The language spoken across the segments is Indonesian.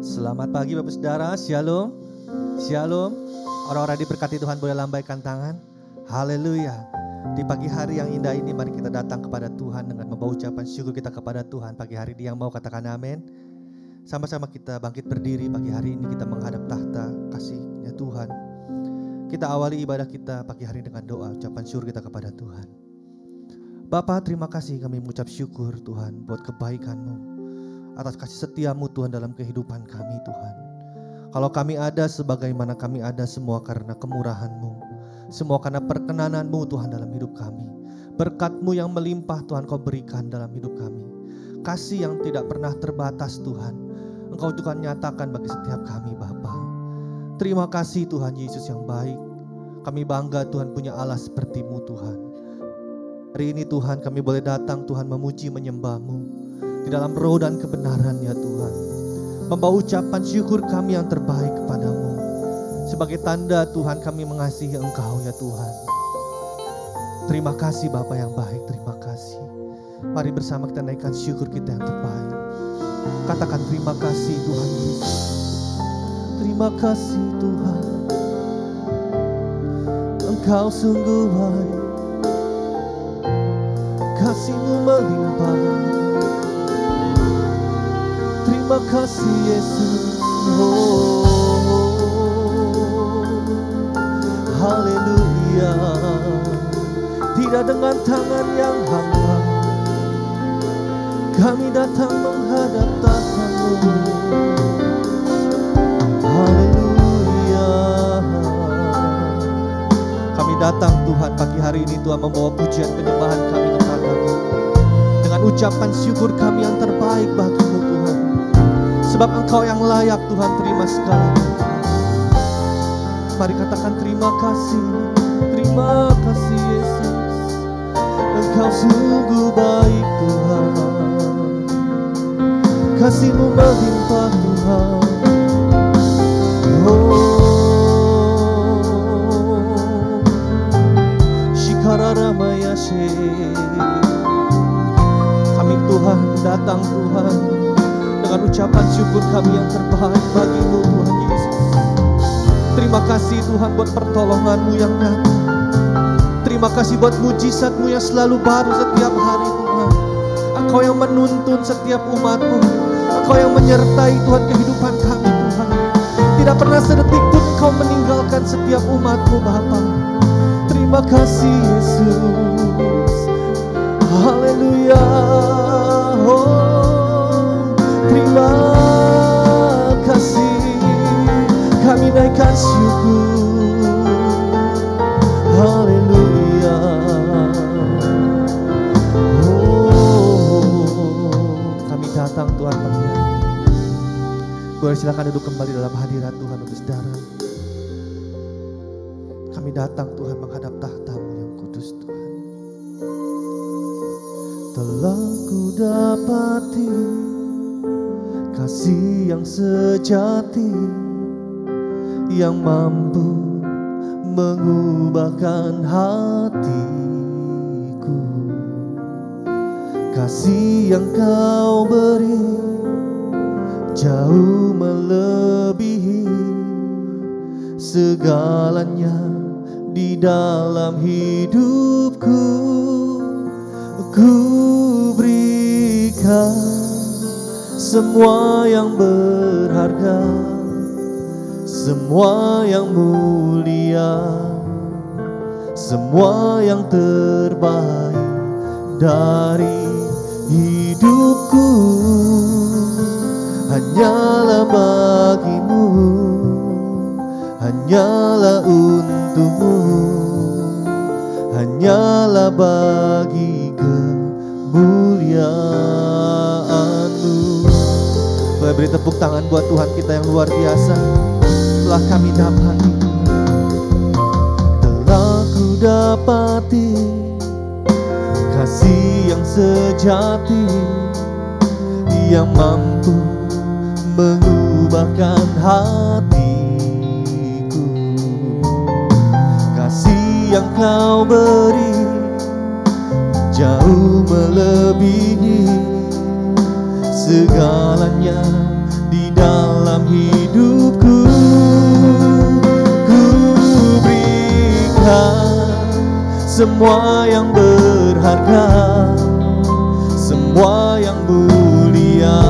Selamat pagi Bapak Saudara, Shalom. Shalom. Orang-orang diberkati Tuhan boleh lambaikan tangan. Haleluya. Di pagi hari yang indah ini mari kita datang kepada Tuhan dengan membawa ucapan syukur kita kepada Tuhan. Pagi hari ini yang mau katakan amin. Sama-sama kita bangkit berdiri pagi hari ini, kita menghadap tahta kasih-Nya Tuhan. Kita awali ibadah kita pagi hari dengan doa, ucapan syukur kita kepada Tuhan. Bapa, terima kasih kami mengucap syukur Tuhan buat kebaikan-Mu, atas kasih setia-Mu Tuhan dalam kehidupan kami Tuhan. Kalau kami ada sebagaimana kami ada, semua karena kemurahan-Mu, semua karena perkenanan-Mu Tuhan dalam hidup kami. Berkat-Mu yang melimpah Tuhan Kau berikan dalam hidup kami. Kasih yang tidak pernah terbatas Tuhan, Engkau juga nyatakan bagi setiap kami Bapa. Terima kasih Tuhan Yesus yang baik. Kami bangga Tuhan punya Allah seperti-Mu Tuhan. Hari ini Tuhan kami boleh datang Tuhan memuji menyembah-Mu di dalam roh dan kebenaran ya Tuhan. Membawa ucapan syukur kami yang terbaik kepadamu. Sebagai tanda Tuhan kami mengasihi Engkau ya Tuhan. Terima kasih Bapa yang baik, terima kasih. Mari bersama kita naikkan syukur kita yang terbaik. Katakan terima kasih Tuhan Yesus. Terima kasih Tuhan. Engkau sungguh baik. Kasih-Mu melimpah. Terima kasih Yesus. Haleluya. Tidak dengan tangan yang hampa kami datang menghadap tahta-Mu. Haleluya. Kami datang Tuhan pagi hari ini Tuhan membawa pujian penyembahan kami kepada-Mu dengan ucapan syukur kami yang terbaik bagi-Mu Tuhan. Sebab Engkau yang layak Tuhan terima segalanya. Mari katakan terima kasih Yesus. Engkau sungguh baik Tuhan. Kasih-Mu melimpah Tuhan. Shikaramayashe. Kami Tuhan datang Tuhan dengan ucapan syukur kami yang terbaik bagi-Mu Tuhan Yesus. Terima kasih Tuhan buat pertolongan-Mu yang nyata. Terima kasih buat mujizat-Mu yang selalu baru setiap hari Tuhan. Engkau yang menuntun setiap umat-Mu. Engkau yang menyertai Tuhan kehidupan kami Tuhan. Tidak pernah sedetik pun Engkau meninggalkan setiap umat-Mu Bapa. Terima kasih Yesus. Haleluya. Terima kasih. Kami naikkan syukur. Haleluya. Kami datang Tuhan pagi hari. Boleh silakan duduk kembali dalam hadirat Tuhan Bapak Saudara. Kami datang Tuhan menghadap tahta-Mu yang kudus Tuhan. Telah ku dapati kasih yang sejati yang mampu mengubahkan hatiku. Kasih yang Kau beri jauh melebihi segalanya di dalam hidupku. Ku berikan semua yang berharga, semua yang mulia, semua yang terbaik dari hidupku. Hanyalah bagi-Mu, hanyalah untuk-Mu, hanyalah bagi kemuliaan-Mu. Boleh beri tepuk tangan buat Tuhan kita yang luar biasa. Telah kami dapati, telah ku dapati kasih yang sejati yang mampu mengubahkan hatiku. Kasih yang Kau beri jauh melebihi segalanya di dalam hidupku. Ku berikan semua yang berharga, semua yang mulia,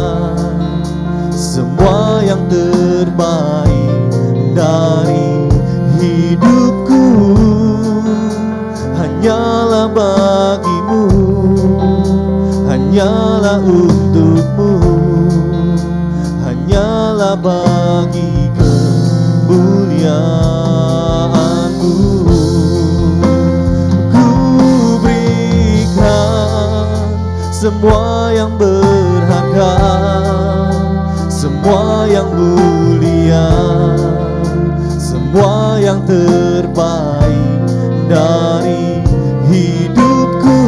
semua yang terbaik dari hidupku. Hanyalah bagimu, hanyalah untukmu, hanyalah bagi kemuliaan-Mu. Ku berikan semua yang berharga, semua yang mulia, semua yang terbaik dari hidupku.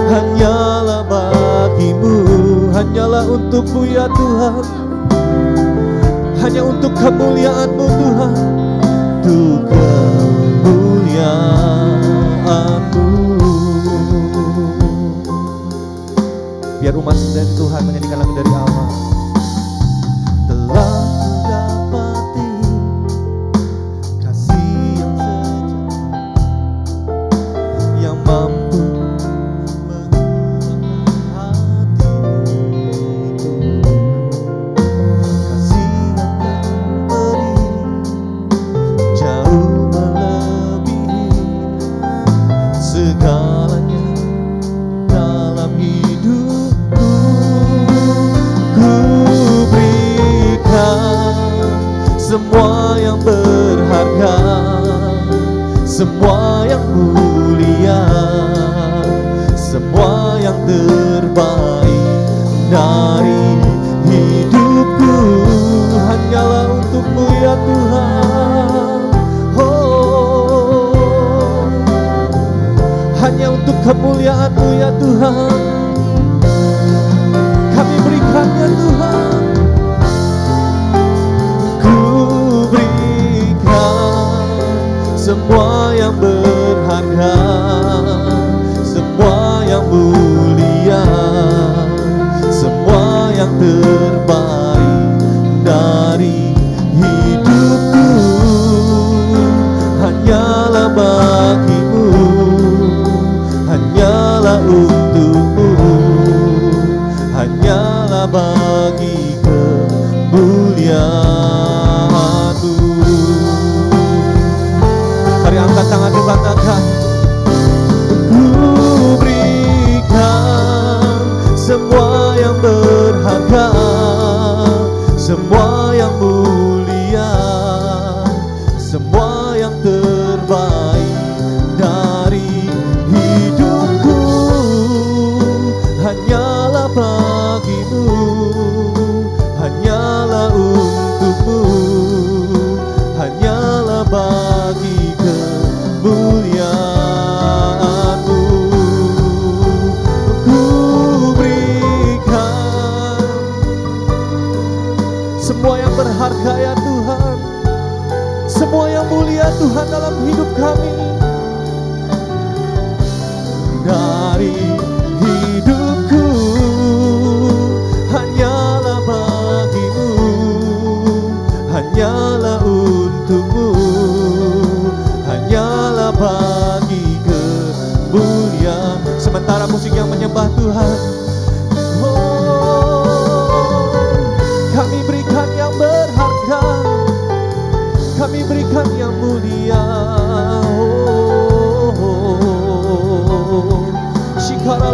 Hanyalah bagimu, hanyalah untukmu ya Tuhan, hanya untuk kemuliaan-Mu Tuhan, untuk kemuliaan-Mu. Biar umat dari Tuhan menyanyikan lagu dari awal. Telah dapati kasih yang sejati, yang mampu mengubahkan hatiku. Kasih yang Kau beri jauh melebihi segalanya dalam hidupku. Ku berikan semua yang berharga, semua yang mulia, semua yang terbaik dari hidupku. Hanyalah untukmu ya Tuhan, oh, hanya untuk kemuliaan-Mu ya Tuhan. Kami berikan ya Tuhan. Ku berikan semua yang berharga, semua yang mulia, semua yang terbaik dari hidupku. Hanyalah bagimu, hanyalah untukmu, hanyalah bagi kemuliaan-Mu. Mari angkat tangan dibanggakan. Ku berikan semua yang berharga, semua yang mulia, semua yang terbaik dari hidupku. Hanyalah bagimu, hanyalah untukmu, hanyalah bagi kemuliaan-Mu. Ku berikan semua yang berharga ya Tuhan, semua yang mulia Tuhan dalam hidup kami. Dari hidupku hanyalah bagimu, hanyalah untukmu, hanyalah bagi kemuliaan. Sementara musik yang menyembah Tuhan, oh, kami berikan yang berharga, kami berikan yang mulia. Oh, Shikara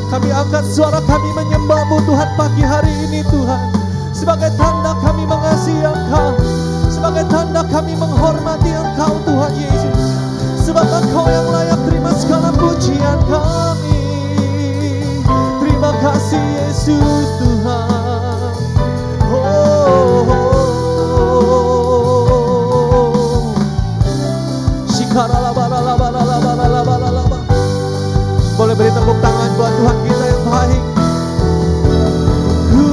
Kami angkat suara kami menyembah-Mu Tuhan pagi hari ini Tuhan. Sebagai tanda kami mengasihi Engkau, sebagai tanda kami menghormati Engkau Tuhan Yesus. Sebab Engkau yang layak terima segala pujian kami. Terima kasih Yesus Tuhan. Boleh beri tepuk tangan buat Tuhan kita yang baik. Ku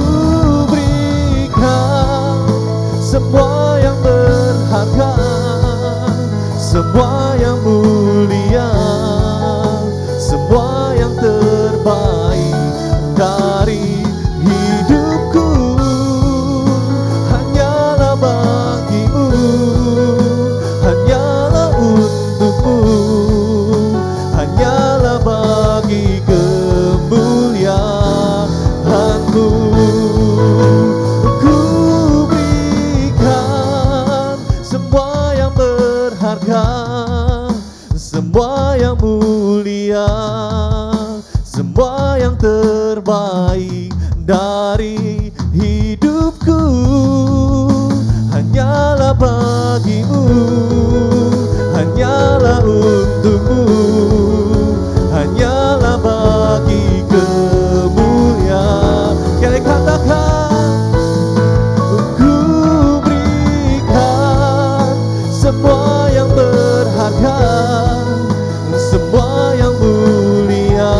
berikan semua yang berharga, semua yang mulia, semua yang terbaik dari hidupku. Hanyalah bagimu, hanyalah untukmu, hanyalah bagi kemuliaan-Mu. Ku berikan semua yang berharga, semua yang mulia, semua yang terbaik dari hidupku. Hanyalah bagimu, hanyalah untukmu, hanyalah bagi kemuliaan. Kita katakan, ku berikan semua yang berharga, semua yang mulia,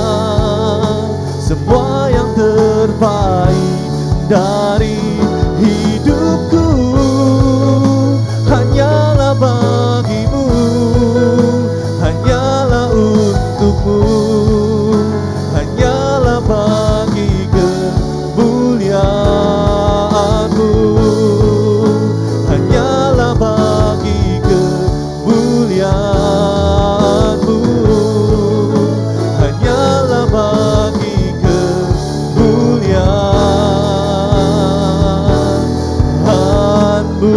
semua yang terbaik dari hidupku. Hanyalah bagimu, hanyalah untukmu, hanyalah bagi kemuliaan-Mu, hanyalah bagi kemuliaan-Mu, hanyalah bagi kemuliaan-Mu.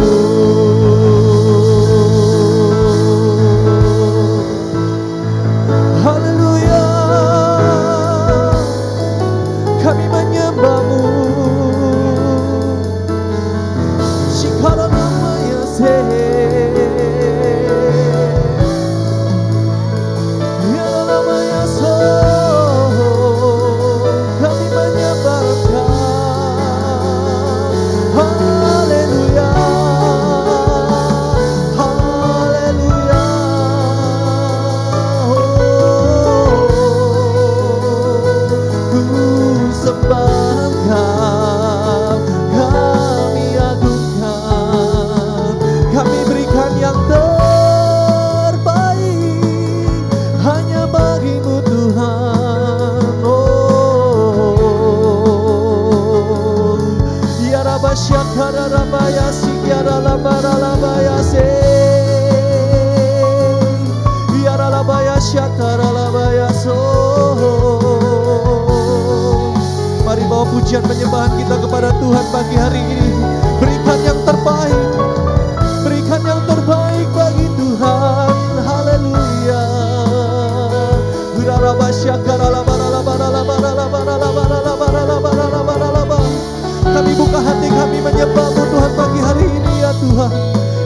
Haleluya, kami menyembah-Mu. Shikara namanya ya namanya kami menyembah Engkau. Haleluya, haleluya. Ku sembah Engkau, kami agungkan, kami berikan yang terbaik hanya bagi-Mu Tuhan. Ya Rabba Syakara Rabba Yasi Yara Labara Labba Yasi Yara Labba Yasyatara Labba Yaso. Mari bawa pujian penyembahan kita kepada Tuhan pagi hari ini. Berikan yang terbaik, berikan yang terbaik bagi Tuhan. Haleluya. Kami buka hati kami menyembah-Mu Tuhan pagi hari ini ya Tuhan.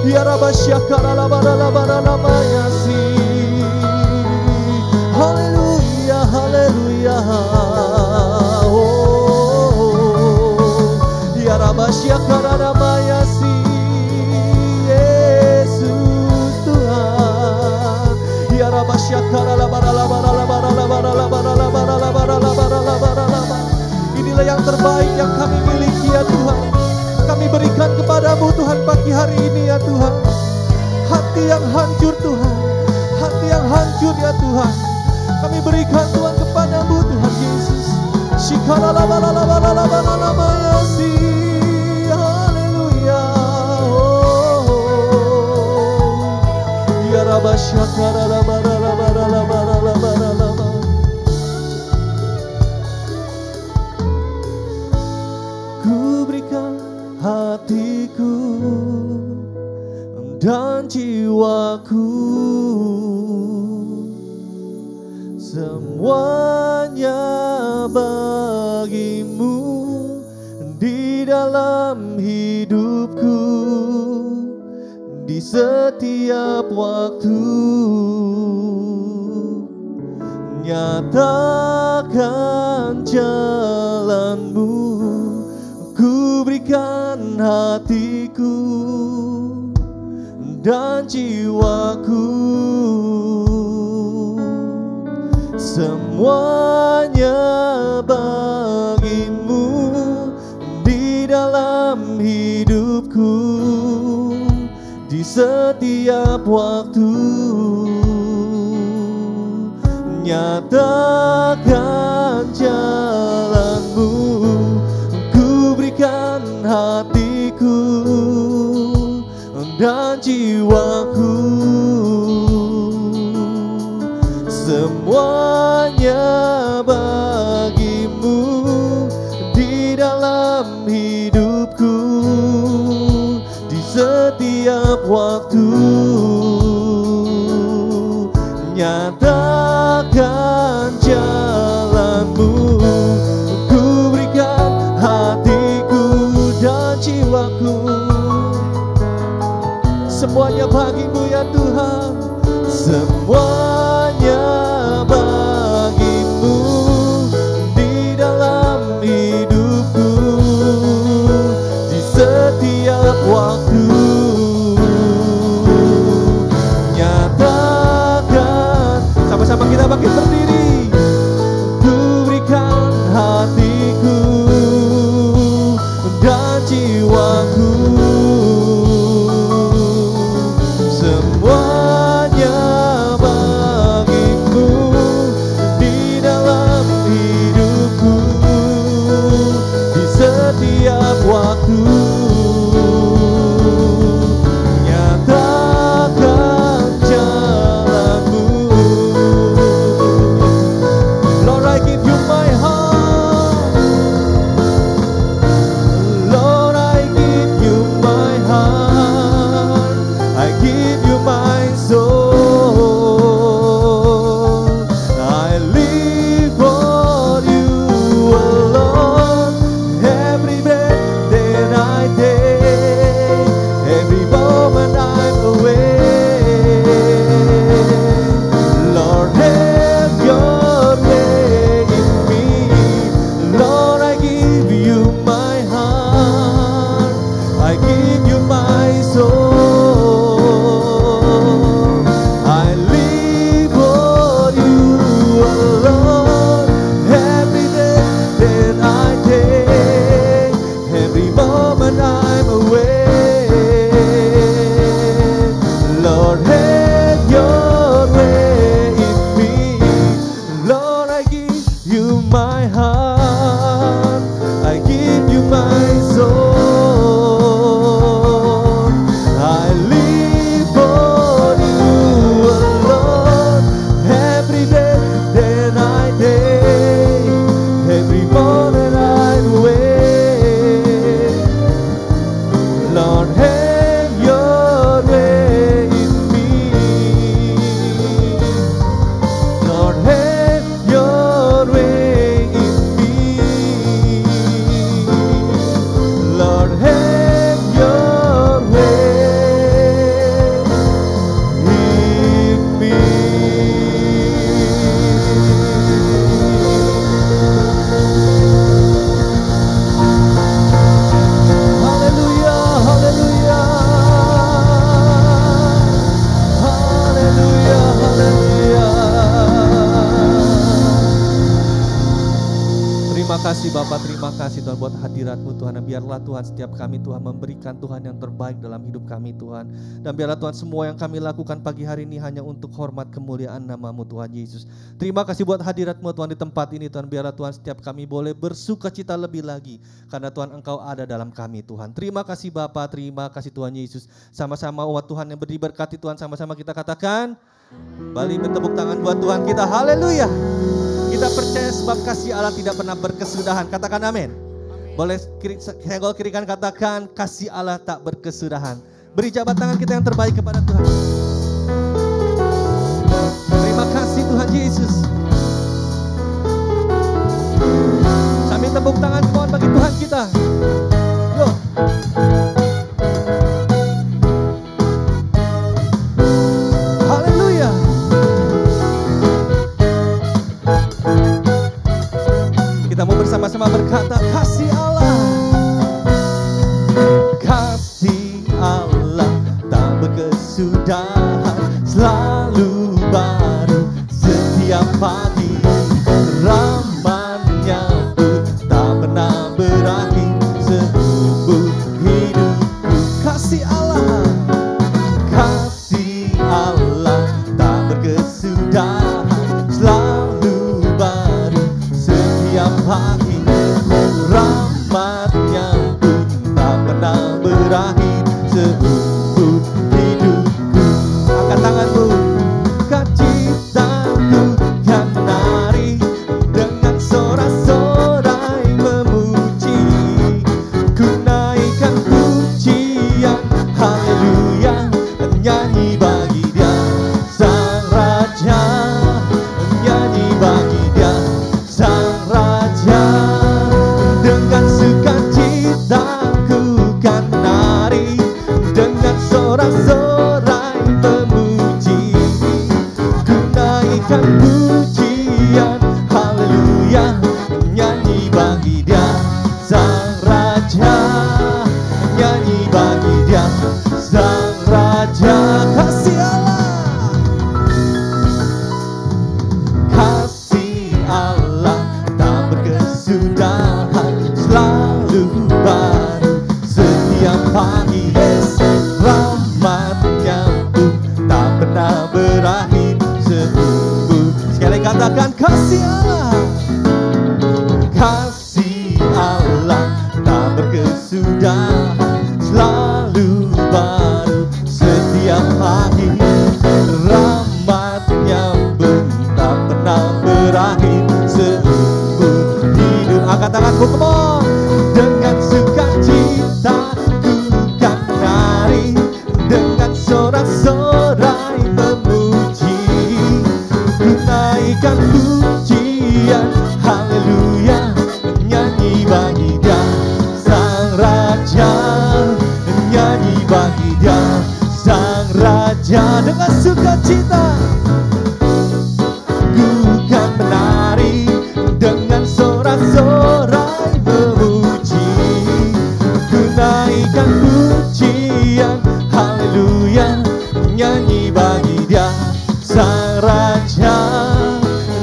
Ya Rabba Syakara Labara Labara Lamayasi. Haleluya, haleluya. Ya Rabba Syakara Lamayasi. Yesus Tuhan. Ya Rabba Syakara Labara Labara Labara Labara Labara Labara Labara Labara Labara Labara. Inilah yang terbaik yang kami miliki ya Tuhan. Kami berikan kepada-Mu Tuhan pagi hari ini ya Tuhan. Hati yang hancur Tuhan, hati yang hancur ya Tuhan. Kami berikan Tuhan kepada-Mu Tuhan Yesus. Shikara labara labara labara labara si. Haleluya. Ya Rabba Syakara labara labara labara labara labara. Ku berikan hatiku dan jiwa jiwaku, semuanya bagimu di dalam hidupku, di setiap waktu. Nyatakan jalanmu, ku berikan hatiku dan jiwaku, semuanya bagimu di dalam hidupku, di setiap waktu. Nyatakan jalanmu, ku berikan hatiku dan jiwaku, semuanya bagimu di dalam hidupku, di setiap waktu. Nyatakan jalanmu, ku berikan hatiku dan jiwaku, semuanya bagimu ya Tuhan, semuanya bagimu di dalam hidupku, di setiap waktu. Sama kita bangkit berdiri. Ku berikan hatiku dan jiwaku, semuanya bagimu di dalam hidupku, di setiap waktu. Bapa, terima kasih Tuhan buat hadirat-Mu Tuhan. Dan biarlah Tuhan setiap kami Tuhan memberikan Tuhan yang terbaik dalam hidup kami Tuhan. Dan biarlah Tuhan semua yang kami lakukan pagi hari ini hanya untuk hormat kemuliaan nama-Mu Tuhan Yesus. Terima kasih buat hadirat-Mu Tuhan di tempat ini Tuhan. Biarlah Tuhan setiap kami boleh bersukacita lebih lagi karena Tuhan Engkau ada dalam kami Tuhan. Terima kasih Bapa, terima kasih Tuhan Yesus. Sama-sama umat Tuhan yang diberkati Tuhan, sama-sama kita katakan, balik bertepuk tangan buat Tuhan kita. Haleluya. Kita percaya sebab kasih Allah tidak pernah berkesudahan. Katakan amin. Boleh senggol kiri kan, katakan kasih Allah tak berkesudahan. Beri jabat tangan kita yang terbaik kepada Tuhan. selalu baru setiap pagi. Rahmat-Nya pun tak pernah berakhir seumur hidupku. Kasih Allah tak berkesudahan, selalu baru setiap pagi. Rahmat-Nya pun tak pernah berakhir seumur hidupku. Angkat tanganmu. Ciptaku yang menari dengan sorak-sorai memuji, ku naikkan pujian haleluya, nyanyi bagi Dia Sang Raja, nyanyi bagi Dia Sang Raja. Dengan sukacitaku kan menari dengan sorak-sorai memuji, naikkan pujian haleluya, nyanyi bagi Dia Sang Raja, nyanyi bagi Dia Sang Raja. Kasih Allah, kasih Allah tak berkesudahan, selalu baru setiap pagi. Yes, rahmat-Nya pun tak pernah berakhir seumur. Sekali katakan kasih Allah, kasih Allah tak berkesudahan, selalu baru setiap pagi. Rahmat-Nya pun tak pernah berakhir seumur hidup. Angkat tanganmu, come on. Dengan sukacitaku kan menari dengan sorak-sorai memuji, naikkan pujian haleluya, nyanyi bagi Dia Sang Raja, nyanyi bagi Dia Sang Raja. Dengan sukacita ku kan menari dengan sorak-sorai memuji, ku naikkan pujian haleluya, nyanyi bagi Dia Sang Raja,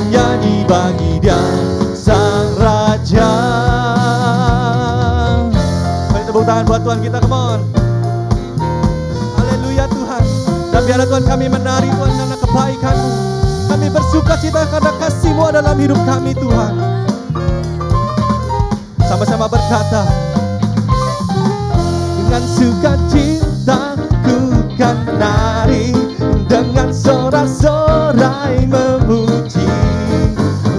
nyanyi bagi Dia Sang Raja. Beri tepuk tangan buat Tuhan kita, come on. Haleluya Tuhan. Dan biarlah Tuhan kami menari Tuhan karena kebaikan-Mu. Kami bersuka cita karena kasih-Mu dalam hidup kami Tuhan. Sama-sama berkata, dengan sukacitaku kan menari dengan sorak-sorai memuji,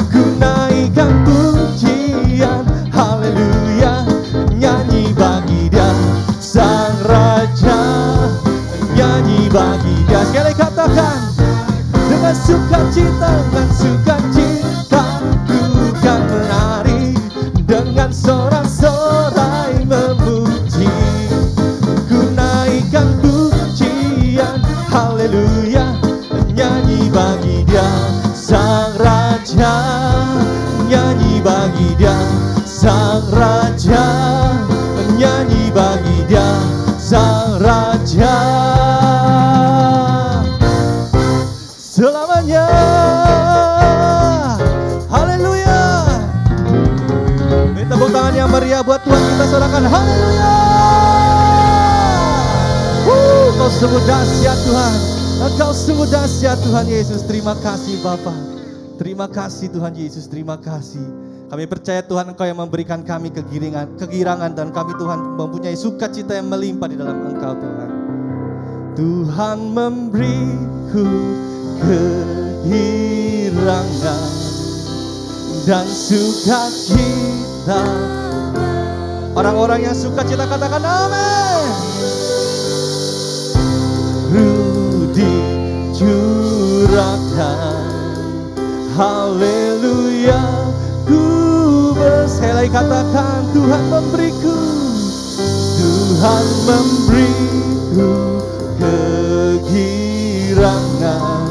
ku naikkan pujian haleluya, nyanyi bagi Dia Sang Raja, nyanyi bagi Dia. Sekali katakan, dengan sukacita ku kan menari dengan sorak-sorai memuji, ku naikkan pujian haleluya, nyanyi bagi Dia Sang Raja, nyanyi bagi Dia Sang Raja, nyanyi bagi Dia Sang Raja selamanya. Haleluya. Beri tepuk tangan yang meriah buat Tuhan kita, sorakan haleluya. Kau sungguh dahsyat Tuhan, Engkau sungguh dahsyat Tuhan Yesus. Terima kasih Bapa, terima kasih Tuhan Yesus, terima kasih. Kami percaya Tuhan Engkau yang memberikan kami kegirangan, dan kami Tuhan mempunyai sukacita yang melimpah di dalam Engkau Tuhan. Tuhan memberiku kegirangan dan sukacita. Orang-orang yang sukacita katakan amin. Rudi curahkan haleluya, ku berselai katakan Tuhan memberiku, Tuhan memberiku kegirangan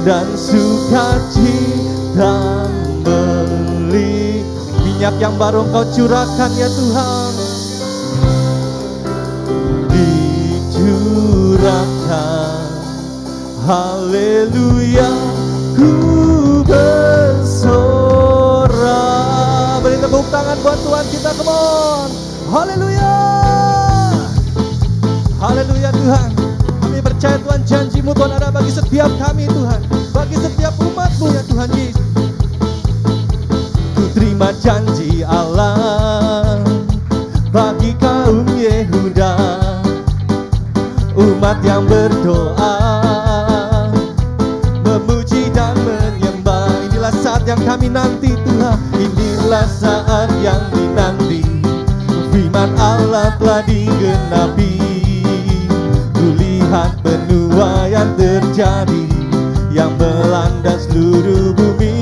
dan sukacita beli. Minyak yang baru Engkau curahkan ya Tuhan, dicurahkan Haleluya, ku bersorak. Beri tepuk tangan buat Tuhan kita, come on. Haleluya. Haleluya Tuhan. Kami percaya Tuhan, janji-Mu Tuhan ada bagi setiap kami Tuhan, bagi setiap umat-Mu ya Tuhan Yesus. Ku terima janji Allah bagi kaum Yehuda, umat yang berdoa, memuji dan menyembah. Inilah saat yang kami nanti Tuhan, inilah saat yang dinanti. Firman Allah telah digenapi, kulihat penuaian terjadi yang melanda seluruh bumi.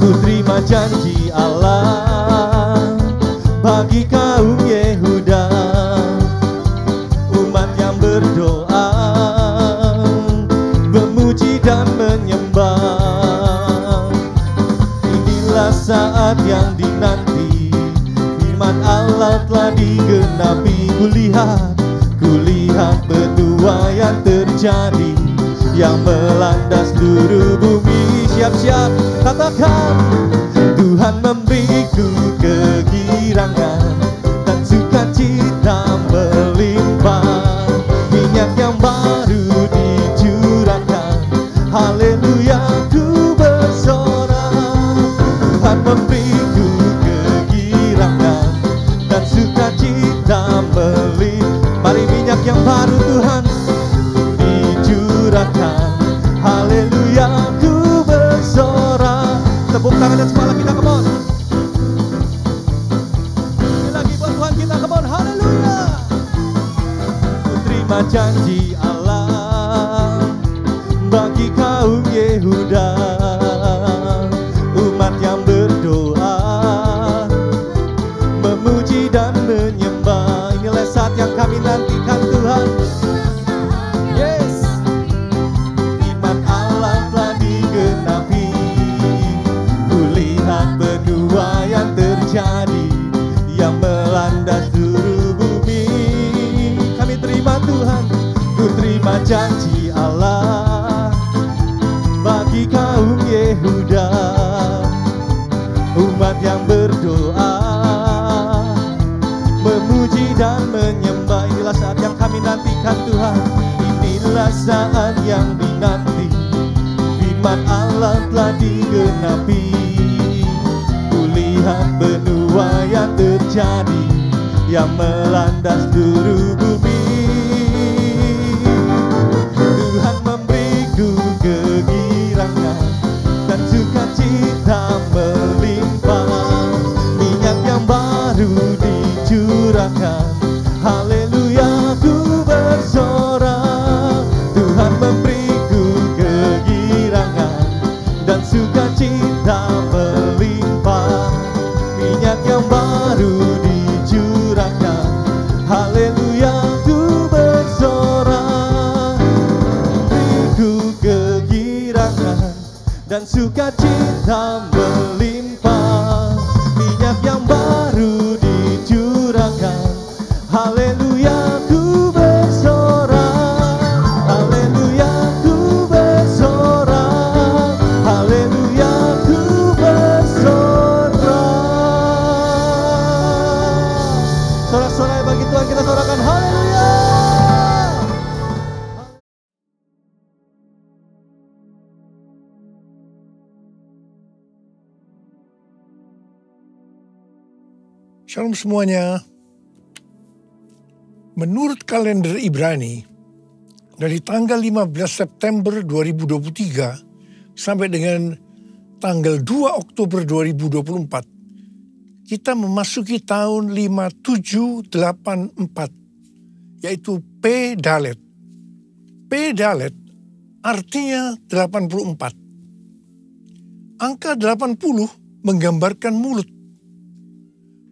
Ku terima janji Allah bagi kaum Yehuda, umat yang berdoa, memuji dan menyembah. Inilah saat yang dinanti, firman Allah telah digenapi. Kulihat penuaian terjadi yang melanda seluruh bumi. Siap-siap katakan, Tuhan memberiku kegirangan dan sukacita melimpah. Minyak yang baru dicurahkan, haleluya ku bersorak. Tuhan memberiku kegirangan dan sukacita melimpah. Mari minyak yang baru Tuhan dicurahkan, haleluya ku bersorak. Tepuk tangan dan kepala kita, come on. Ini lagi buat Tuhan kita, come on, haleluya. Ku terima janji Allah bagi kaum Yehuda, umat yang berdoa, memuji dan menyembah. Inilah saat yang kami nantikan Tuhan. Yes, firman Allah telah digenapi, kulihat penuaian terjadi yang melanda seluruh bumi. Kami terima Tuhan, ku terima janji Allah bagi kaum Yehuda, umat yang berdoa, memuji dan menyembah. Inilah saat yang kami nantikan Tuhan, inilah saat yang dinanti. Firman Allah telah digenapi, kulihat penuaian terjadi yang melanda seluruh bumi. Tuhan memberiku kegirangan dan sukacita melimpah. Minyak yang baru dicurahkan, haleluya ku bersorak. Tuhan memberiku kegirangan dan sukacita melimpah. Minyak yang baru dicurahkan, haleluya ku bersorak. Memberiku kegirangan dan sukacita melimpah. Minyak yang baru dicurahkan, haleluya ku bersorak. Haleluya ku bersorak. Haleluya ku bersorak. Sorak-sorai bagi Tuhan kita sorakan, haleluya. Shalom semuanya. Menurut kalender Ibrani, dari tanggal 15 September 2023 sampai dengan tanggal 2 Oktober 2024, kita memasuki tahun 5784, yaitu P Dalet. P Dalet artinya 84. Angka 80 menggambarkan mulut.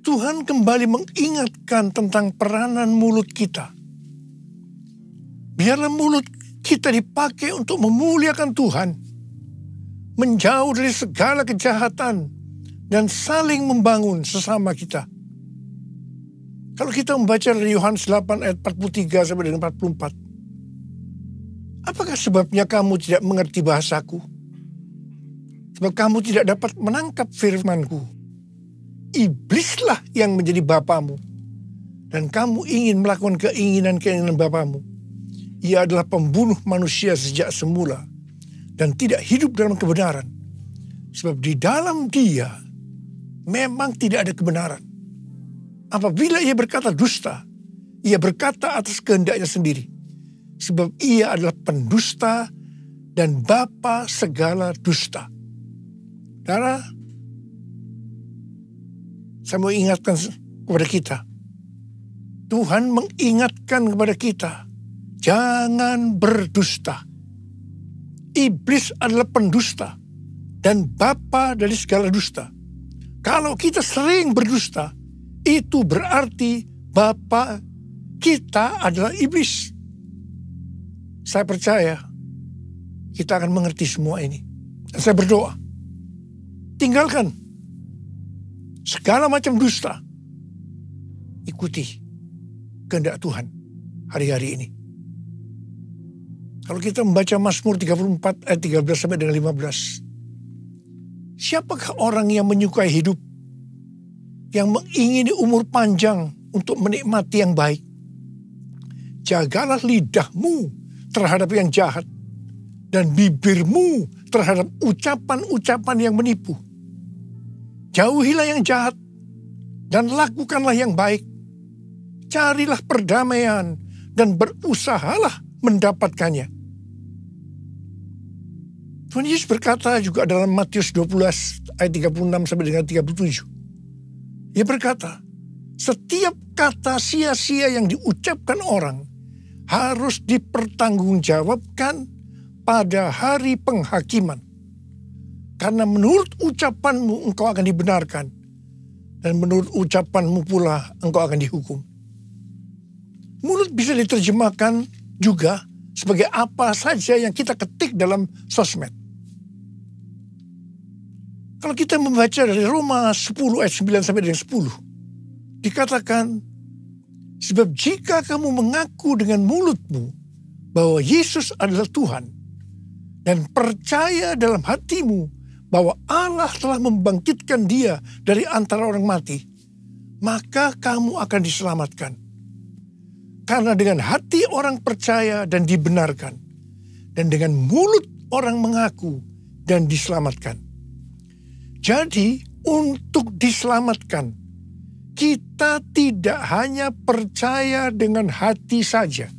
Tuhan kembali mengingatkan tentang peranan mulut kita. Biarlah mulut kita dipakai untuk memuliakan Tuhan, menjauh dari segala kejahatan, dan saling membangun sesama kita. Kalau kita membaca dari Yohanes 8 ayat 43 sampai dengan 44, Apakah sebabnya kamu tidak mengerti bahasaku? Sebab kamu tidak dapat menangkap firmanku. Iblislah yang menjadi bapamu. Dan kamu ingin melakukan keinginan-keinginan bapamu. Ia adalah pembunuh manusia sejak semula. Dan tidak hidup dalam kebenaran. Sebab di dalam dia memang tidak ada kebenaran. Apabila ia berkata dusta, ia berkata atas kehendaknya sendiri. Sebab ia adalah pendusta dan bapa segala dusta. Karena saya mau ingatkan kepada kita. Tuhan mengingatkan kepada kita. Jangan berdusta. Iblis adalah pendusta dan bapa dari segala dusta. Kalau kita sering berdusta, itu berarti bapa kita adalah iblis. Saya percaya kita akan mengerti semua ini. Dan saya berdoa. Tinggalkan segala macam dusta. Ikuti kehendak Tuhan hari-hari ini. Kalau kita membaca Mazmur 34 ayat 13 sampai dengan 15. Siapakah orang yang menyukai hidup? Yang mengingini umur panjang untuk menikmati yang baik? Jagalah lidahmu terhadap yang jahat dan bibirmu terhadap ucapan-ucapan yang menipu. Jauhilah yang jahat dan lakukanlah yang baik. Carilah perdamaian dan berusahalah mendapatkannya. Tuhan Yesus berkata juga dalam Matius 12 ayat 36 sampai dengan 37. Ia berkata, setiap kata sia-sia yang diucapkan orang harus dipertanggungjawabkan pada hari penghakiman. Karena menurut ucapanmu engkau akan dibenarkan. Dan menurut ucapanmu pula engkau akan dihukum. Mulut bisa diterjemahkan juga sebagai apa saja yang kita ketik dalam sosmed. Kalau kita membaca dari Roma 10 ayat 9 sampai dengan 10. Dikatakan, sebab jika kamu mengaku dengan mulutmu bahwa Yesus adalah Tuhan dan percaya dalam hatimu bahwa Allah telah membangkitkan dia dari antara orang mati, maka kamu akan diselamatkan. Karena dengan hati orang percaya dan dibenarkan, dan dengan mulut orang mengaku dan diselamatkan. Jadi untuk diselamatkan, kita tidak hanya percaya dengan hati saja,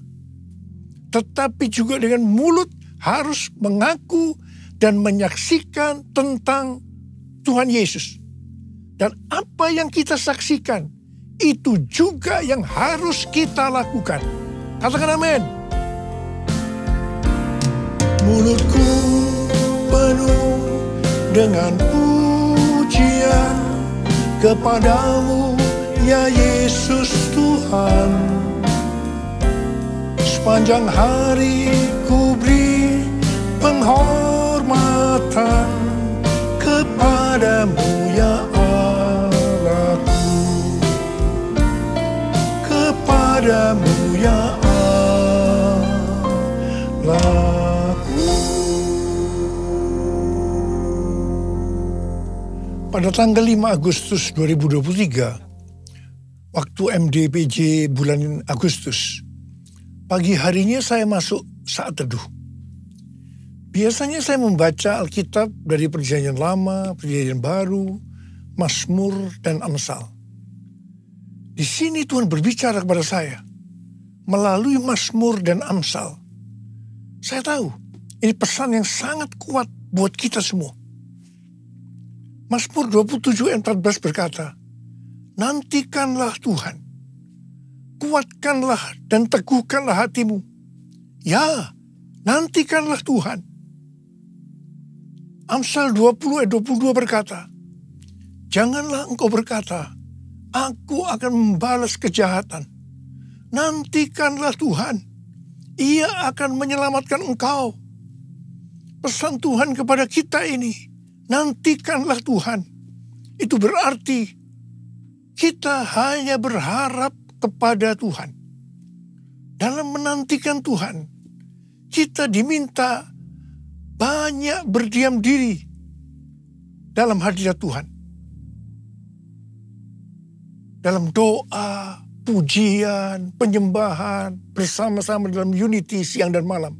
tetapi juga dengan mulut harus mengaku dan menyaksikan tentang Tuhan Yesus. Dan apa yang kita saksikan, itu juga yang harus kita lakukan. Katakan amin. Mulutku penuh dengan pujian kepadamu, ya Yesus Tuhan. Sepanjang hari ku beri penghormatan kepadamu, ya Allahku. Kepadamu, ya Allahku. Pada tanggal 5 Agustus 2023, waktu MDPJ bulan Agustus, pagi harinya saya masuk saat teduh. Biasanya saya membaca Alkitab dari Perjanjian Lama, Perjanjian Baru, Mazmur, dan Amsal. Di sini Tuhan berbicara kepada saya melalui Mazmur dan Amsal. Saya tahu ini pesan yang sangat kuat buat kita semua. Mazmur 27 ayat 14 berkata, nantikanlah Tuhan, kuatkanlah dan teguhkanlah hatimu. Ya, nantikanlah Tuhan. Amsal 20 ayat 22 berkata, janganlah engkau berkata, aku akan membalas kejahatan. Nantikanlah Tuhan, Ia akan menyelamatkan engkau. Pesan Tuhan kepada kita ini, nantikanlah Tuhan. Itu berarti kita hanya berharap kepada Tuhan. Dalam menantikan Tuhan, kita diminta banyak berdiam diri dalam hadirat Tuhan. Dalam doa, pujian, penyembahan, bersama-sama dalam unity siang dan malam.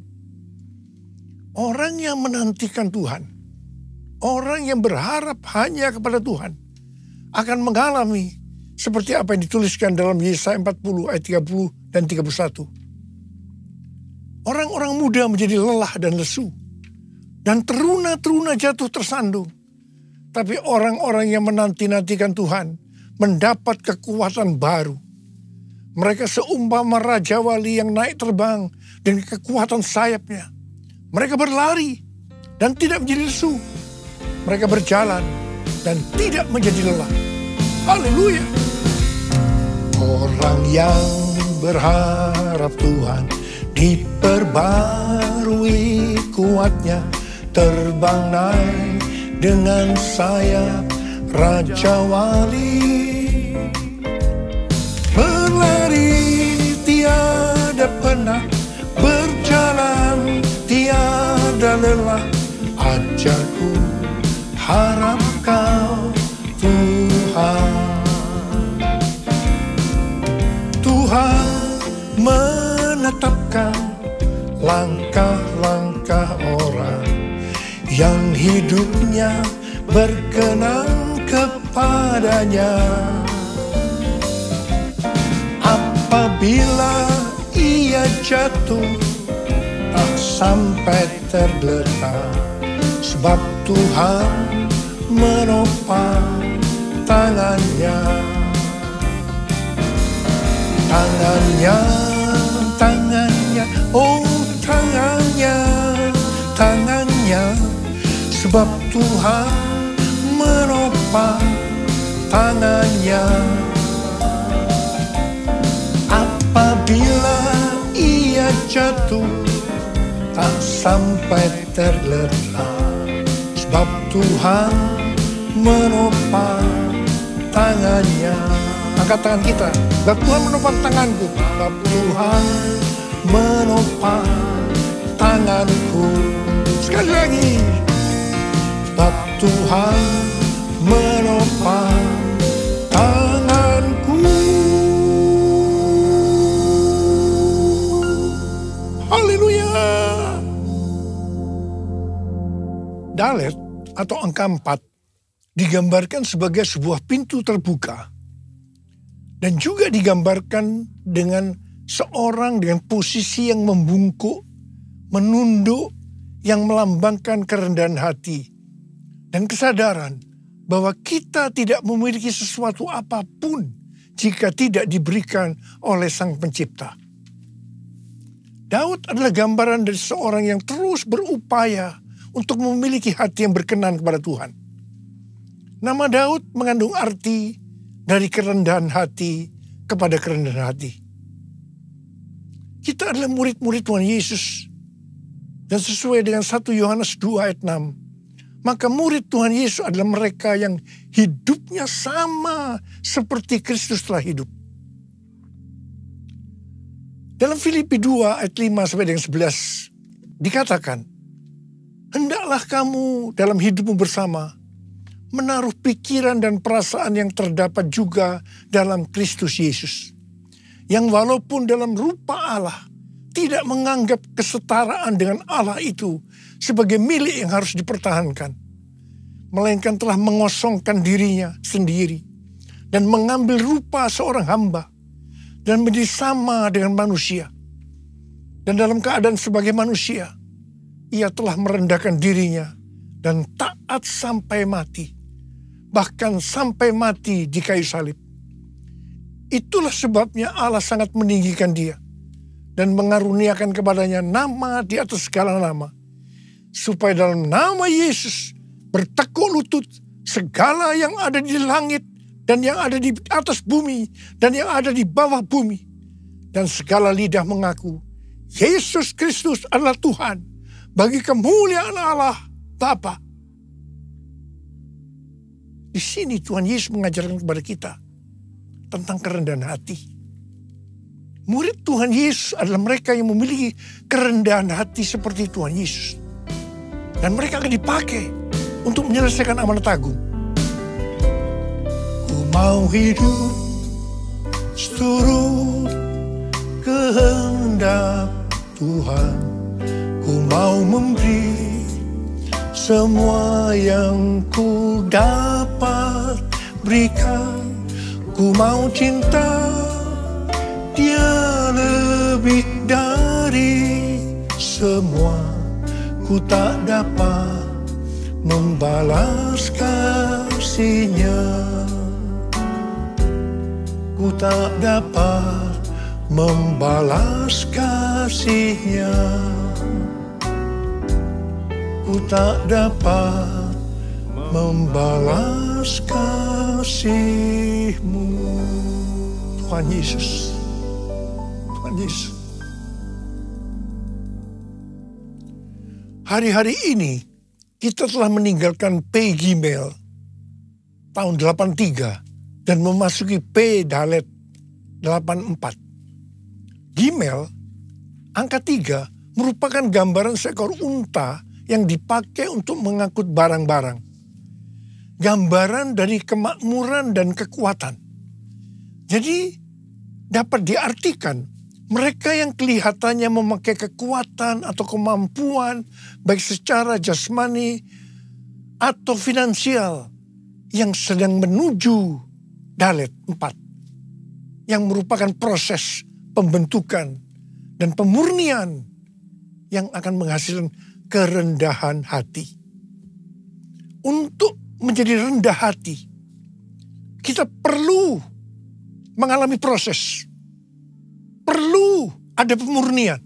Orang yang menantikan Tuhan, orang yang berharap hanya kepada Tuhan, akan mengalami seperti apa yang dituliskan dalam Yesaya 40 ayat 30 dan 31. Orang-orang muda menjadi lelah dan lesu, dan teruna-teruna jatuh tersandung. Tapi orang-orang yang menanti-nantikan Tuhan mendapat kekuatan baru. Mereka seumpama raja wali yang naik terbang dengan kekuatan sayapnya. Mereka berlari dan tidak menjadi lesu. Mereka berjalan dan tidak menjadi lelah. Haleluya. Orang yang berharap Tuhan diperbarui kuatnya, terbang naik dengan sayap raja wali. Berlari tiada penat, berjalan tiada lelah. Ajarku harap kau Tuhan. Tuhan menetapkan langkah-langkah orang yang hidupnya berkenan kepadanya. Apabila ia jatuh, tak sampai tergeletak, sebab Tuhan menopang tangannya. Tangannya, tangannya, oh tangannya, tangannya, sebab Tuhan menopang tangannya. Apabila ia jatuh, tak sampai tergeletak, sebab Tuhan menopang tangannya. Angkat tangan kita, sebab Tuhan menopang tanganku, sebab Tuhan menopang tanganku. Sekali lagi, sebab Tuhan menopang tanganku. Haleluya. Dalet atau angka 4 digambarkan sebagai sebuah pintu terbuka. Dan juga digambarkan dengan seorang dengan posisi yang membungkuk, menunduk, yang melambangkan kerendahan hati. Dan kesadaran bahwa kita tidak memiliki sesuatu apapun jika tidak diberikan oleh Sang Pencipta. Daud adalah gambaran dari seorang yang terus berupaya untuk memiliki hati yang berkenan kepada Tuhan. Nama Daud mengandung arti dari kerendahan hati kepada kerendahan hati. Kita adalah murid-murid Tuhan Yesus. Dan sesuai dengan 1 Yohanes 2 ayat 6. Maka murid Tuhan Yesus adalah mereka yang hidupnya sama seperti Kristus telah hidup. Dalam Filipi 2 ayat 5 sampai dengan 11 dikatakan, hendaklah kamu dalam hidupmu bersama menaruh pikiran dan perasaan yang terdapat juga dalam Kristus Yesus. Yang walaupun dalam rupa Allah, tidak menganggap kesetaraan dengan Allah itu sebagai milik yang harus dipertahankan. Melainkan telah mengosongkan dirinya sendiri dan mengambil rupa seorang hamba dan menjadi sama dengan manusia. Dan dalam keadaan sebagai manusia, ia telah merendahkan dirinya dan taat sampai mati. Bahkan sampai mati di kayu salib. Itulah sebabnya Allah sangat meninggikan dia dan mengaruniakan kepadanya nama di atas segala nama, supaya dalam nama Yesus bertekuk lutut segala yang ada di langit dan yang ada di atas bumi dan yang ada di bawah bumi, dan segala lidah mengaku Yesus Kristus adalah Tuhan, bagi kemuliaan Allah Bapa. Di sini Tuhan Yesus mengajarkan kepada kita tentang kerendahan hati. Murid Tuhan Yesus adalah mereka yang memiliki kerendahan hati seperti Tuhan Yesus. Dan mereka akan dipakai untuk menyelesaikan amanat agung. Ku mau hidup seturut kehendak Tuhan. Ku mau memberi semua yang ku dapat berikan. Ku mau cinta Dia lebih dari semua. Ku tak dapat membalas kasih-Nya. Ku tak dapat membalas kasih-Nya. Ku tak dapat membalas kasih-Mu. Tuhan Yesus. Tuhan Yesus. Hari-hari ini kita telah meninggalkan P Gimel tahun 83 dan memasuki P Dalet 84. Gimel, angka 3, merupakan gambaran seekor unta yang dipakai untuk mengangkut barang-barang. Gambaran dari kemakmuran dan kekuatan. Jadi dapat diartikan mereka yang kelihatannya memakai kekuatan atau kemampuan baik secara jasmani atau finansial yang sedang menuju Dalet 4 yang merupakan proses pembentukan dan pemurnian yang akan menghasilkan kerendahan hati. Untuk menjadi rendah hati, kita perlu mengalami proses. Perlu ada pemurnian.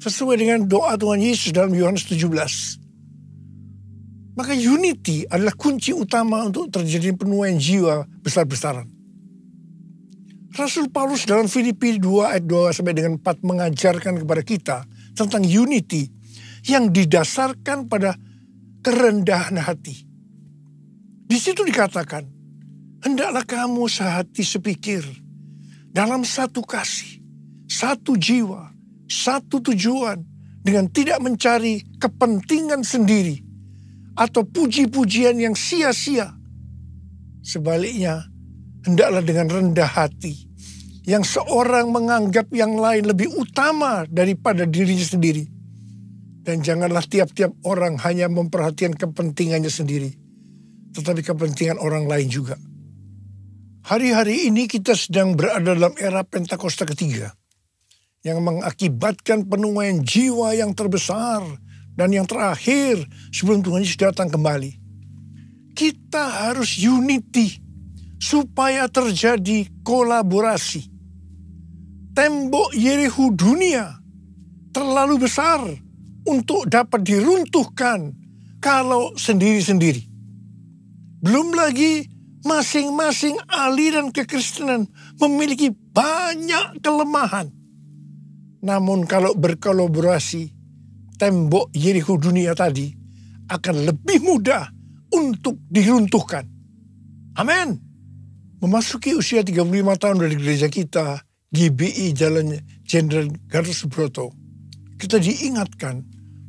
Sesuai dengan doa Tuhan Yesus dalam Yohanes 17. Maka unity adalah kunci utama untuk terjadi penuaian jiwa besar-besaran. Rasul Paulus dalam Filipi 2 ayat 2 sampai dengan 4 mengajarkan kepada kita tentang unity yang didasarkan pada kerendahan hati. Di situ dikatakan, hendaklah kamu sehati sepikir, dalam satu kasih, satu jiwa, satu tujuan, dengan tidak mencari kepentingan sendiri atau puji-pujian yang sia-sia. Sebaliknya, hendaklah dengan rendah hati, yang seorang menganggap yang lain lebih utama daripada dirinya sendiri. Dan janganlah tiap-tiap orang hanya memperhatikan kepentingannya sendiri, tetapi kepentingan orang lain juga. Hari-hari ini kita sedang berada dalam era Pentakosta ketiga yang mengakibatkan penuaian jiwa yang terbesar dan yang terakhir sebelum Tuhan Yesus datang kembali. Kita harus unity supaya terjadi kolaborasi. Tembok Yerikho dunia terlalu besar untuk dapat diruntuhkan kalau sendiri-sendiri. Belum lagi masing-masing aliran kekristenan memiliki banyak kelemahan. Namun kalau berkolaborasi, tembok Yerikho dunia tadi akan lebih mudah untuk diruntuhkan. Amin. Memasuki usia 35 tahun dari gereja kita, GBI Jalan Jenderal Gatot Subroto, kita diingatkan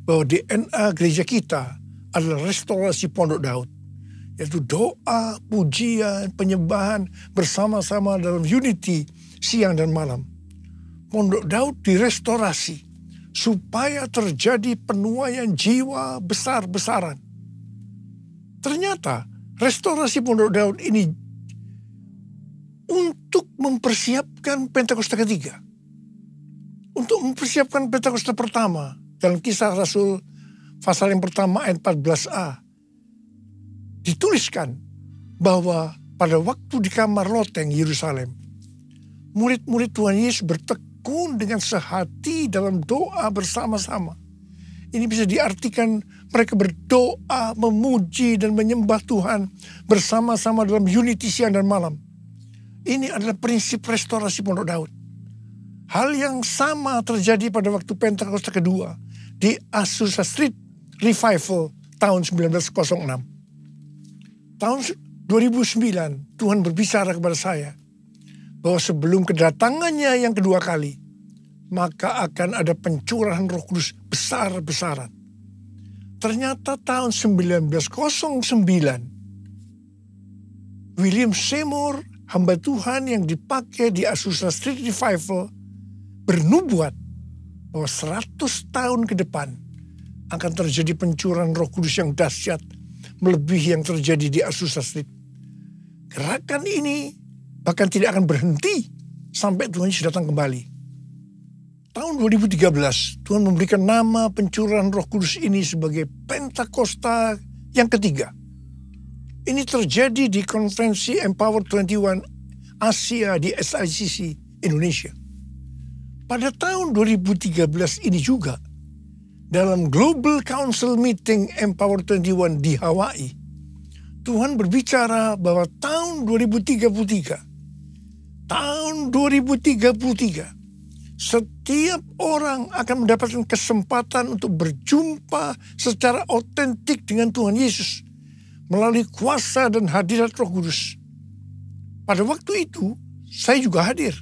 bahwa DNA gereja kita adalah restorasi Pondok Daud. Yaitu doa, pujian, penyembahan bersama-sama dalam unity siang dan malam. Pondok Daud direstorasi supaya terjadi penuaian jiwa besar-besaran. Ternyata restorasi Pondok Daud ini untuk mempersiapkan Pentakosta ketiga. Untuk mempersiapkan Pentakosta pertama dalam Kisah Rasul pasal yang pertama ayat 14a. Dituliskan bahwa pada waktu di kamar loteng Yerusalem, murid-murid Tuhan Yesus bertekun dengan sehati dalam doa bersama-sama. Ini bisa diartikan mereka berdoa, memuji dan menyembah Tuhan bersama-sama dalam unity siang dan malam. Ini adalah prinsip restorasi Pondok Daud. Hal yang sama terjadi pada waktu Pentakosta kedua di Azusa Street Revival tahun 1906. Tahun 2009 Tuhan berbicara kepada saya bahwa sebelum kedatangannya yang kedua kali, maka akan ada pencurahan Roh Kudus besar-besaran. Ternyata tahun 1909, William Seymour, hamba Tuhan yang dipakai di Azusa Street Revival, bernubuat bahwa 100 tahun ke depan akan terjadi pencurahan Roh Kudus yang dahsyat, melebihi yang terjadi di Azusa Street. Gerakan ini bahkan tidak akan berhenti sampai Tuhan Yesus datang kembali. Tahun 2013, Tuhan memberikan nama pencurahan Roh Kudus ini sebagai Pentakosta yang ketiga. Ini terjadi di konferensi Empower 21 Asia di SICC Indonesia. Pada tahun 2013 ini juga, dalam Global Council Meeting Empower 21 di Hawaii, Tuhan berbicara bahwa tahun 2033, setiap orang akan mendapatkan kesempatan untuk berjumpa secara otentik dengan Tuhan Yesus melalui kuasa dan hadirat Roh Kudus. Pada waktu itu, saya juga hadir.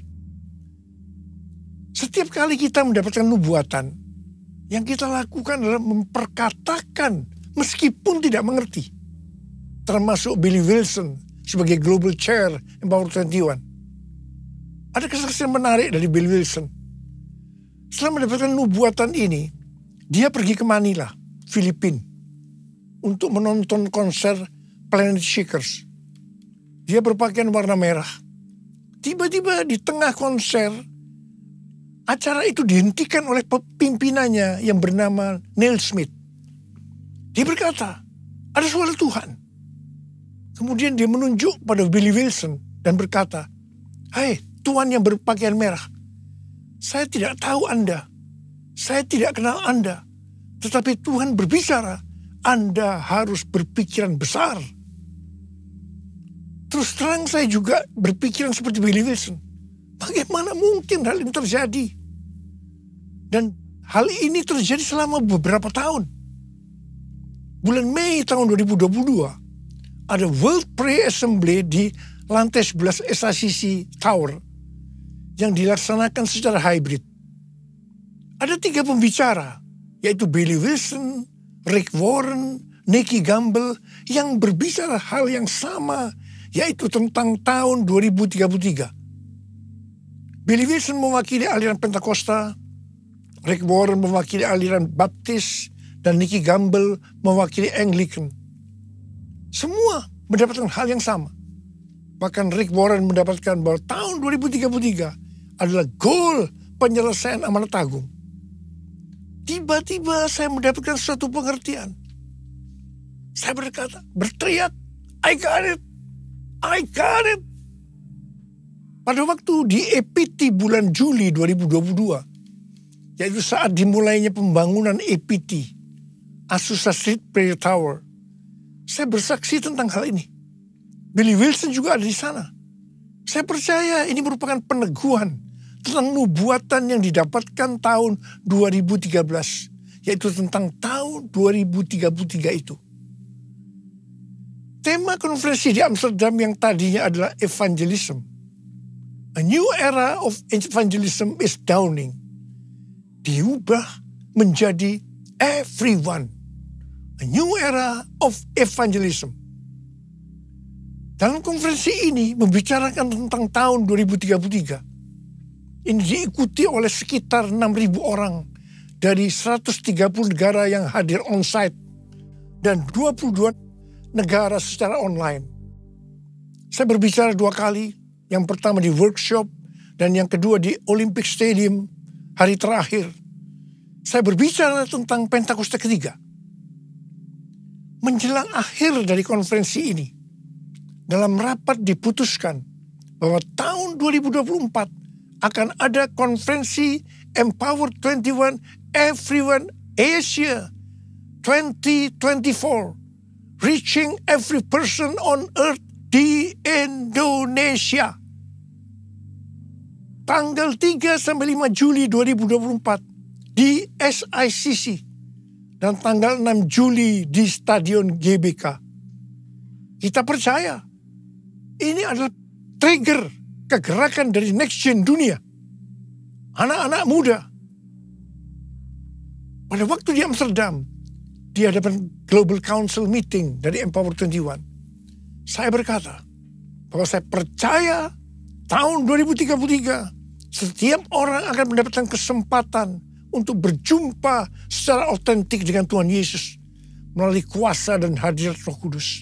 Setiap kali kita mendapatkan nubuatan, yang kita lakukan adalah memperkatakan meskipun tidak mengerti. Termasuk Billy Wilson sebagai Global Chair Empower 21. Ada kesaksian menarik dari Bill Wilson. Setelah mendapatkan nubuatan ini, dia pergi ke Manila, Filipina, untuk menonton konser Planet Shakers. Dia berpakaian warna merah. Tiba-tiba di tengah konser, acara itu dihentikan oleh pimpinannya yang bernama Neil Smith. Dia berkata, ada suara Tuhan. Kemudian dia menunjuk pada Billy Wilson dan berkata, "Hai, Tuhan yang berpakaian merah, saya tidak tahu Anda, saya tidak kenal Anda, tetapi Tuhan berbicara, Anda harus berpikiran besar." Terus terang saya juga berpikiran seperti Billy Wilson. Bagaimana mungkin hal ini terjadi? Dan hal ini terjadi selama beberapa tahun. Bulan Mei tahun 2022, ada World Prayer Assembly di lantai 11 SICC Tower yang dilaksanakan secara hybrid. Ada 3 pembicara, yaitu Billy Wilson, Rick Warren, Nicky Gamble, yang berbicara hal yang sama, yaitu tentang tahun 2033. Billy Wilson mewakili aliran Pentakosta, Rick Warren mewakili aliran Baptis, dan Nicky Gamble mewakili Anglican. Semua mendapatkan hal yang sama. Bahkan Rick Warren mendapatkan bahwa tahun 2033 adalah goal penyelesaian amanat agung. Tiba-tiba saya mendapatkan suatu pengertian. Saya berteriak, I got it, I got it. Pada waktu di EPT bulan Juli 2022, yaitu saat dimulainya pembangunan EPT, Azusa Street Prayer Tower, saya bersaksi tentang hal ini. Billy Wilson juga ada di sana. Saya percaya ini merupakan peneguhan tentang nubuatan yang didapatkan tahun 2013, yaitu tentang tahun 2033 itu. Tema konferensi di Amsterdam yang tadinya adalah evangelism. A new era of evangelism is dawning. Diubah menjadi everyone. A new era of evangelism. Dalam konferensi ini membicarakan tentang tahun 2033. Ini diikuti oleh sekitar 6.000 orang dari 130 negara yang hadir on-site dan 22 negara secara online. Saya berbicara 2 kali, yang pertama di workshop dan yang kedua di Olympic Stadium hari terakhir. Saya berbicara tentang Pentakosta ketiga. Menjelang akhir dari konferensi ini, dalam rapat diputuskan bahwa tahun 2024 akan ada konferensi Empower 21 Everyone Asia 2024, Reaching Every Person on Earth di Indonesia. Tanggal 3 sampai 5 Juli 2024 di SICC. Dan tanggal 6 Juli di Stadion GBK. Kita percaya ini adalah trigger kegerakan dari next gen dunia. Anak-anak muda. Pada waktu di Amsterdam, di hadapan Global Council Meeting dari Empower 21, saya berkata bahwa saya percaya tahun 2033, setiap orang akan mendapatkan kesempatan untuk berjumpa secara otentik dengan Tuhan Yesus melalui kuasa dan hadirat Roh Kudus.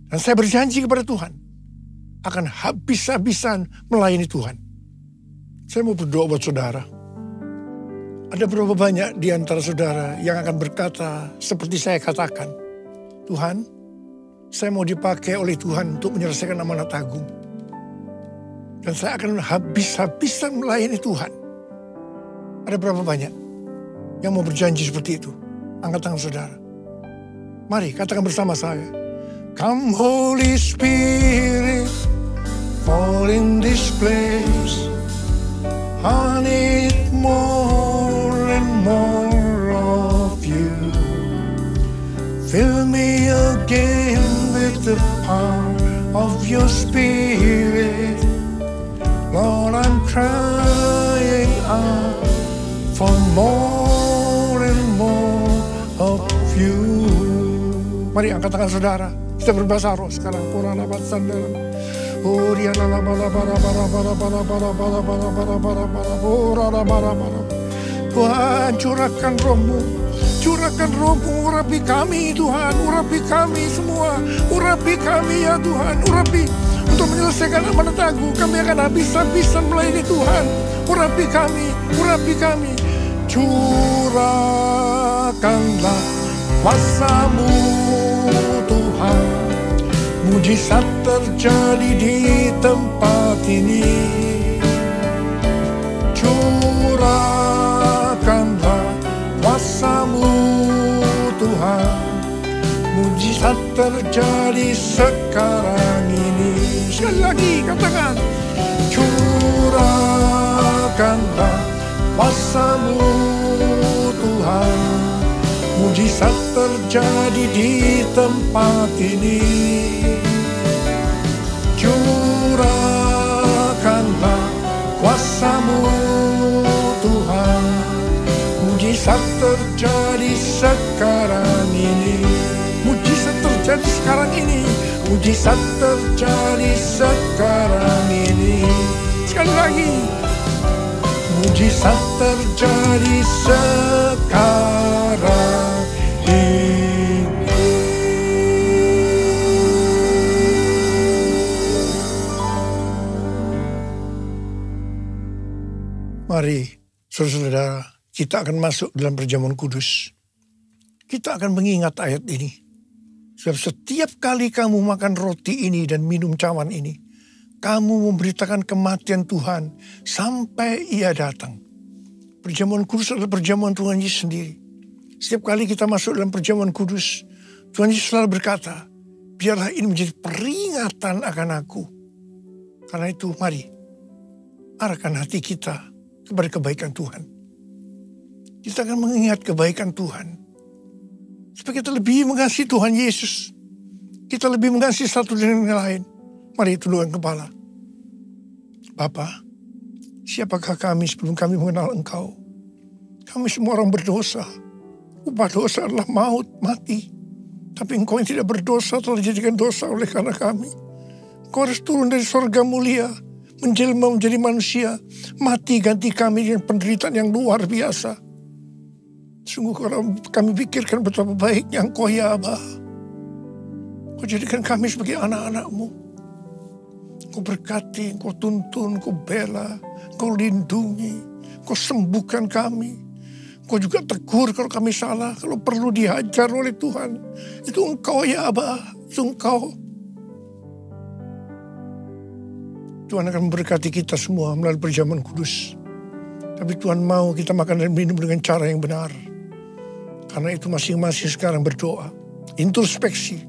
Dan saya berjanji kepada Tuhan akan habis-habisan melayani Tuhan. Saya mau berdoa buat saudara. Ada berapa banyak di antara saudara yang akan berkata seperti saya katakan, Tuhan, saya mau dipakai oleh Tuhan untuk menyelesaikan amanat agung. Dan saya akan habis-habisan melayani Tuhan. Ada berapa banyak yang mau berjanji seperti itu? Angkat tangan saudara. Mari katakan bersama saya. Come Holy Spirit, fall in this place. I need more and more of you. Fill me again with the power of your Spirit. Lord, I'm crying out for more and more of you. Mari angkat tangan saudara. Kita berbahasa roh sekarang. Quran abad sandaran. Tuhan, curahkan rohmu. Curahkan rohmu, urapi kami Tuhan. Urapi kami semua. Urapi kami ya Tuhan. Urapi untuk menyelesaikan amanat agung. Kami akan habis-habisan melayani Tuhan. Urapi kami. Urapi kami. Curahkanlah kuasa-Mu Tuhan. Mujizat terjadi di tempat ini. Curahkanlah kuasa-Mu Tuhan. Mujizat terjadi sekarang ini. Sekali lagi katakan. Curahkanlah kuasa-Mu Tuhan. Mujizat terjadi di tempat ini. Curahkanlah kuasa-Mu Tuhan. Mujizat terjadi sekarang ini. Mujizat terjadi sekarang ini. Mujizat terjadi sekarang ini. Sekali lagi. Mujizat terjadi sekarang ini. Mari, saudara-saudara, kita akan masuk dalam perjamuan kudus. Kita akan mengingat ayat ini. Sebab setiap kali kamu makan roti ini dan minum cawan ini, kamu memberitakan kematian Tuhan sampai Ia datang. Perjamuan kudus adalah perjamuan Tuhan Yesus sendiri. Setiap kali kita masuk dalam perjamuan kudus, Tuhan Yesus selalu berkata, biarlah ini menjadi peringatan akan aku. Karena itu mari, arahkan hati kita kepada kebaikan Tuhan. Kita akan mengingat kebaikan Tuhan. Supaya kita lebih mengasihi Tuhan Yesus. Kita lebih mengasihi satu dengan yang lain. Mari tundukkan kepala. Bapa, siapakah kami sebelum kami mengenal Engkau? Kami semua orang berdosa. Upah dosa adalah maut, mati. Tapi Engkau yang tidak berdosa telah dijadikan dosa oleh karena kami. Engkau harus turun dari surga mulia, menjelma menjadi manusia, mati ganti kami dengan penderitaan yang luar biasa. Sungguh kalau kami pikirkan betapa baiknya Engkau ya Aba. Engkau jadikan kami sebagai anak-anak-Mu. Engkau berkati, Engkau tuntun, Engkau bela, Engkau lindungi, Engkau sembuhkan kami. Engkau juga tegur kalau kami salah, kalau perlu dihajar oleh Tuhan. Itu Engkau ya Aba, itu Engkau. Tuhan akan memberkati kita semua melalui perjamuan kudus. Tapi Tuhan mau kita makan dan minum dengan cara yang benar. Karena itu masing-masing sekarang berdoa. Introspeksi.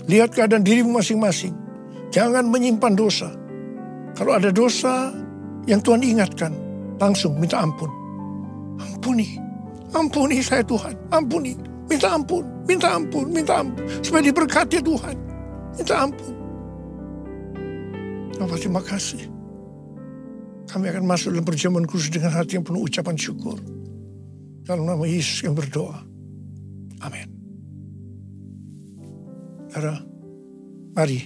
Lihat keadaan dirimu masing-masing. Jangan menyimpan dosa. Kalau ada dosa yang Tuhan ingatkan, langsung minta ampun. Ampuni. Ampuni saya Tuhan. Ampuni. Minta ampun. Minta ampun. Minta ampun. Supaya diberkati Tuhan. Minta ampun. Bapak terima kasih. Kami akan masuk dalam perjamuan kudus dengan hati yang penuh ucapan syukur. Dalam nama Yesus yang berdoa. Amin. Saudara, mari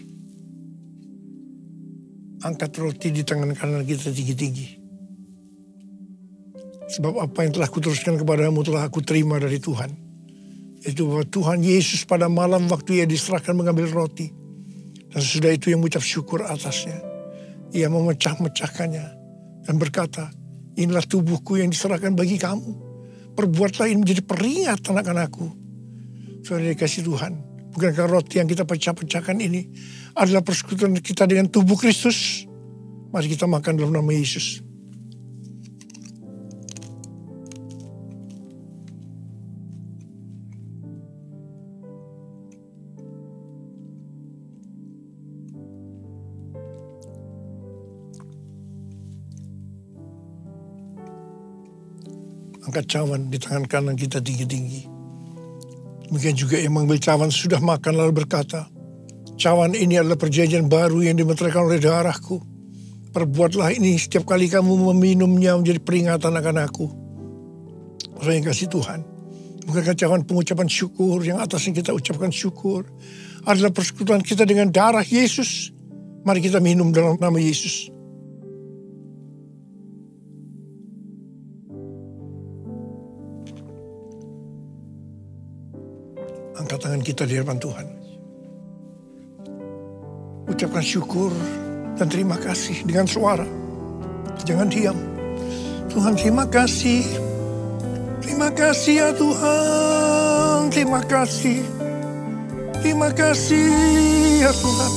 angkat roti di tangan kanan kita tinggi-tinggi. Sebab apa yang telah kuteruskan kepadamu telah aku terima dari Tuhan. Itu bahwa Tuhan Yesus pada malam waktu ia diserahkan mengambil roti. Dan sesudah itu yang mengucap syukur atasnya. Ia memecah-mecahkannya. Dan berkata, inilah tubuhku yang diserahkan bagi kamu. Perbuatlah ini menjadi peringat anak-anakku. Saudara dikasih Tuhan. Bukankah roti yang kita pecah-pecahkan ini adalah persekutuan kita dengan tubuh Kristus? Mari kita makan dalam nama Yesus. Angkat cawan di tangan kanan kita tinggi-tinggi. Demikian juga yang mengambil cawan sudah makan lalu berkata, cawan ini adalah perjanjian baru yang dimeteraikan oleh darahku. Perbuatlah ini setiap kali kamu meminumnya menjadi peringatan akan aku. Orang yang kasih Tuhan. Bukankah cawan pengucapan syukur yang atasnya kita ucapkan syukur adalah persekutuan kita dengan darah Yesus. Mari kita minum dalam nama Yesus. Angkat tangan kita di hadapan Tuhan. Ucapkan syukur dan terima kasih dengan suara. Jangan diam. Tuhan terima kasih. Terima kasih ya Tuhan. Terima kasih. Terima kasih ya Tuhan.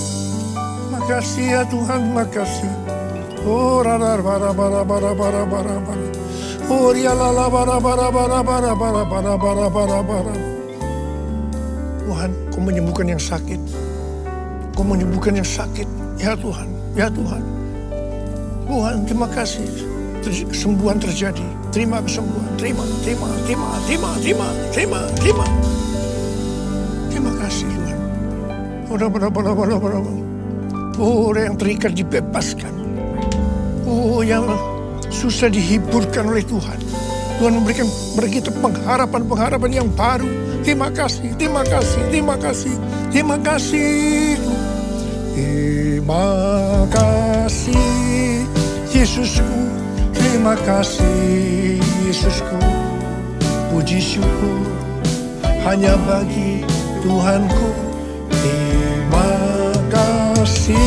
Terima kasih ya Tuhan. Terima kasih. Oh radar bara bara bara bara bara bara. Oh rialala bara bara bara bara bara bara bara bara bara. Tuhan, Kau menyembuhkan yang sakit. Kau menyembuhkan yang sakit. Ya Tuhan, ya Tuhan. Tuhan, terima kasih. Kesembuhan terjadi. Terima kesembuhan. Terima. Terima kasih Tuhan. Oh, yang terikat dibebaskan. Oh, yang susah dihiburkan oleh Tuhan. Tuhan memberikan bagi kita pengharapan yang baru. Terima kasih. Terima kasih Yesusku. Terima kasih Yesusku. Puji syukur hanya bagi Tuhanku. Terima kasih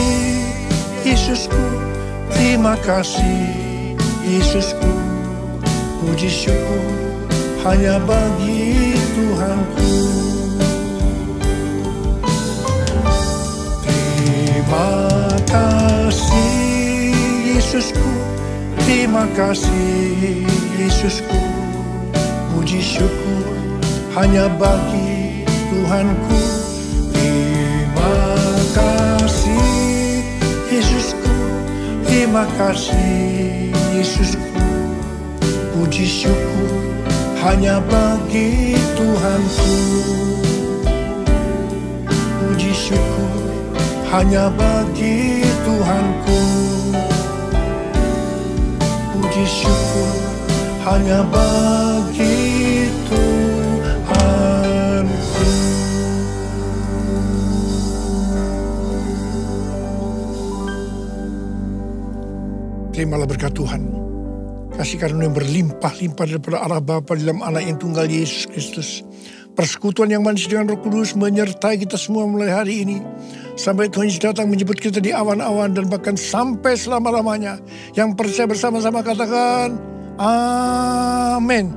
Yesusku. Terima kasih Yesusku. Puji syukur hanya bagi Tuhanku. Terima kasih Yesusku. Terima kasih Yesusku. Puji syukur hanya bagi Tuhanku. Terima kasih Yesusku. Terima kasih Yesusku. Puji syukur hanya bagi Tuhanku. Puji syukur hanya bagi Tuhanku. Puji syukur hanya bagi Tuhanku. Terimalah berkat Tuhan. Kasih karunia yang berlimpah-limpah daripada Allah Bapa dalam Anak yang tunggal Yesus Kristus. Persekutuan yang manis dengan Roh Kudus menyertai kita semua mulai hari ini. Sampai Tuhan Yesus datang menjemput kita di awan-awan dan bahkan sampai selama-lamanya. Yang percaya bersama-sama katakan, Amin.